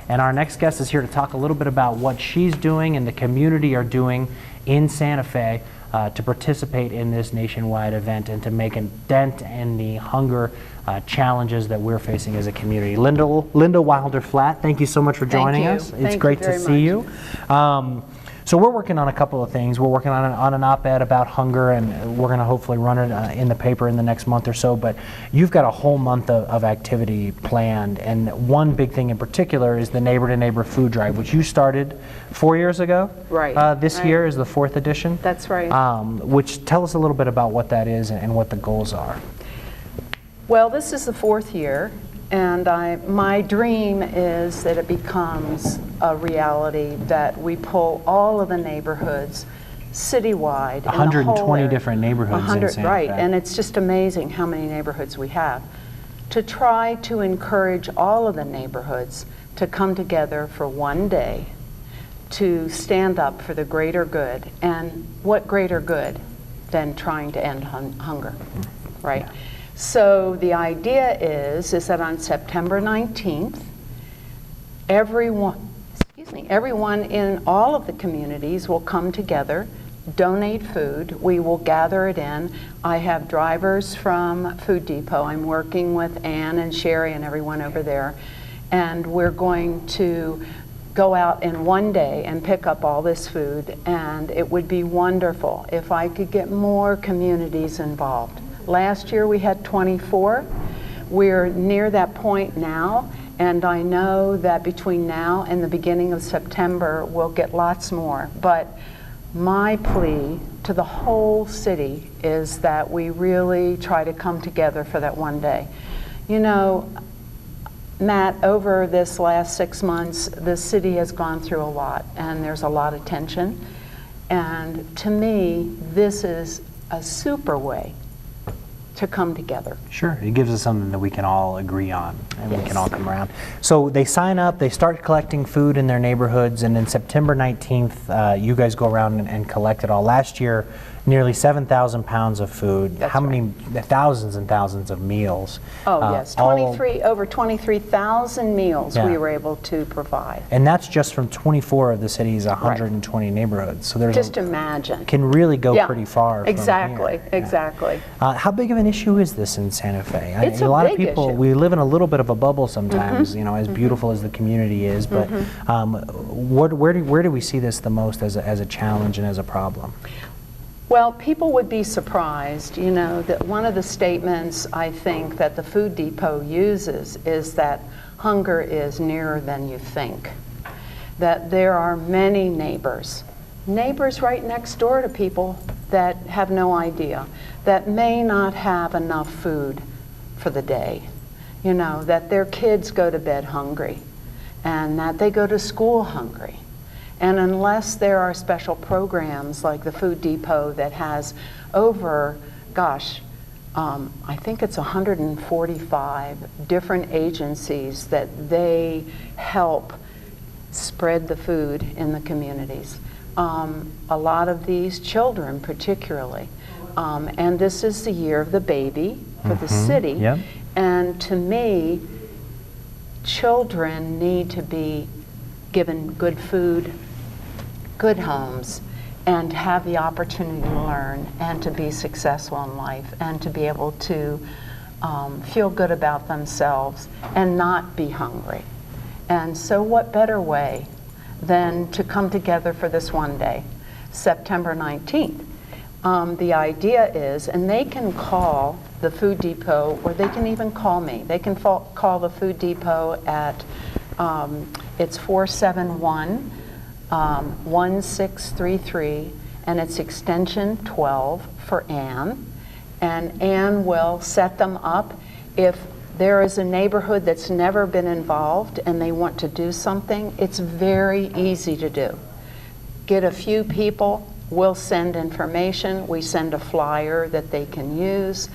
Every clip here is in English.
And our next guest is here to talk a little bit about what she's doing and the community are doing in Santa Fe to participate in this nationwide event and to make a dent in the hunger challenges that we're facing as a community. Linda Wilder Flatt, thank you so much for joining us. It's great to see you. So we're working on a couple of things. We're working on an op-ed about hunger, and we're going to hopefully run it in the paper in the next month or so. But you've got a whole month of activity planned, and one big thing in particular is the Neighbor to Neighbor food drive, which you started 4 years ago. Right. This year is the 4th edition. That's right. Which tell us a little bit about what that is and what the goals are. Well, this is the 4th year, and my dream is that it becomes a reality, that we pull all of the neighborhoods citywide. 120 different neighborhoods in Santa Fe. Right, and it's just amazing how many neighborhoods we have. To try to encourage all of the neighborhoods to come together for one day to stand up for the greater good. And what greater good than trying to end hunger, right? Yeah. So the idea is that on September 19th, everyone in all of the communities will come together, donate food. We will gather it in. I have drivers from Food Depot. I'm working with Ann and Sherry and everyone over there. And we're going to go out in one day and pick up all this food. And it would be wonderful if I could get more communities involved. Last year we had 24. We're near that point now, and I know that between now and the beginning of September we'll get lots more. But my plea to the whole city is that we really try to come together for that one day. You know, Matt, over this last 6 months, the city has gone through a lot, and there's a lot of tension. And to me, this is a super way to come together. Sure, it gives us something that we can all agree on and we can all come around. So they sign up, they start collecting food in their neighborhoods, and then September 19th, you guys go around and collect it all. Last year, nearly 7,000 pounds of food. That's How many thousands and thousands of meals? Oh yes, over 23,000 meals we were able to provide. And that's just from 24 of the city's 120 neighborhoods. So there's just imagine. Can really go pretty far. Exactly, from here. exactly. How big of an issue is this in Santa Fe? It's a lot of big people, issue. we live in a little bit of a bubble sometimes, you know, as beautiful as the community is, but where do we see this the most as a challenge and as a problem? Well, people would be surprised, you know, that one of the statements I think that the Food Depot uses is that hunger is nearer than you think. That there are many neighbors right next door to people that have no idea, that may not have enough food for the day. You know, that their kids go to bed hungry and that they go to school hungry. And unless there are special programs like the Food Depot that has over, I think it's 145 different agencies that they help spread the food in the communities. A lot of these children particularly. And this is the year of the baby for the city. Yep. And to me, children need to be given good food, good homes, and have the opportunity to learn and to be successful in life and to be able to feel good about themselves and not be hungry. And so what better way than to come together for this one day, September 19th. The idea is, and they can call the Food Depot, or they can even call me. They can call the Food Depot at, it's 471 1633, and it's extension 12 for Ann. And Ann will set them up. If there is a neighborhood that's never been involved and they want to do something, it's very easy to do. Get a few people, we'll send information, we send a flyer that they can use.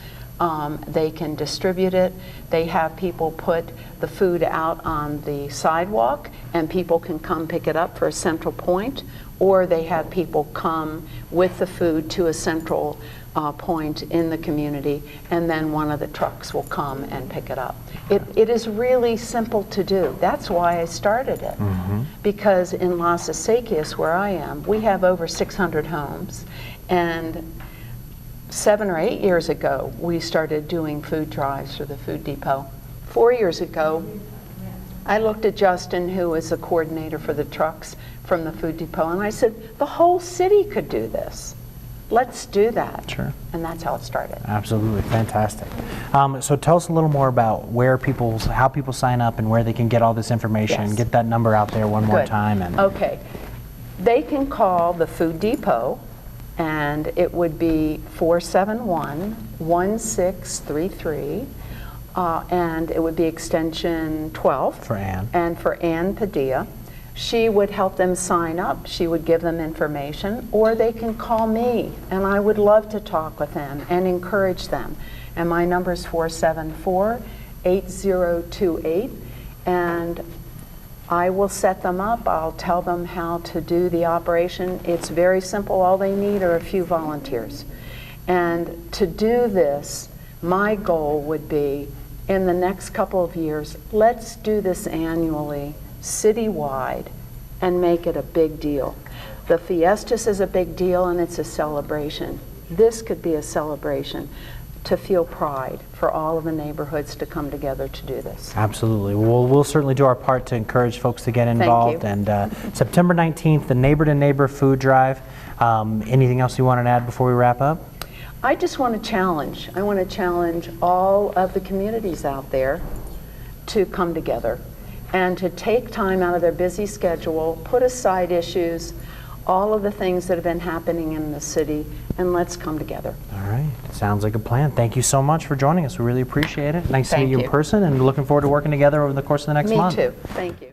They can distribute it. They have people put the food out on the sidewalk and people can come pick it up for a central point, or they have people come with the food to a central point in the community, and then one of the trucks will come and pick it up. It is really simple to do. That's why I started it. Because in Las Acequias, where I am, we have over 600 homes, and 7 or 8 years ago, we started doing food drives for the food depot. 4 years ago, I looked at Justin, who was the coordinator for the trucks from the food depot, and I said, the whole city could do this. Let's do that. Sure. And that's how it started. Absolutely, fantastic. So tell us a little more about how people sign up and where they can get all this information. Yes. Get that number out there one more Good. time. And Okay. They can call the food depot, and it would be 471-1633, and it would be extension 12. For Ann. And for Ann Padilla. She would help them sign up. She would give them information, or they can call me, and I would love to talk with them and encourage them. And my number is 474-8028, and I will set them up. I'll tell them how to do the operation. It's very simple. All they need are a few volunteers. And to do this, my goal would be, in the next couple of years, let's do this annually, citywide, and make it a big deal. The Fiestas is a big deal, and it's a celebration. This could be a celebration to feel pride for all of the neighborhoods to come together to do this. Absolutely. Well, we'll certainly do our part to encourage folks to get involved. Thank And September 19th, the Neighbor to Neighbor Food Drive. Anything else you want to add before we wrap up? I just want to challenge. I want to challenge all of the communities out there to come together and to take time out of their busy schedule, put aside issues, all of the things that have been happening in the city, and let's come together. All right. Sounds like a plan. Thank you so much for joining us. We really appreciate it. Nice to meet Thank you in you. person, and looking forward to working together over the course of the next month. Me too. Thank you.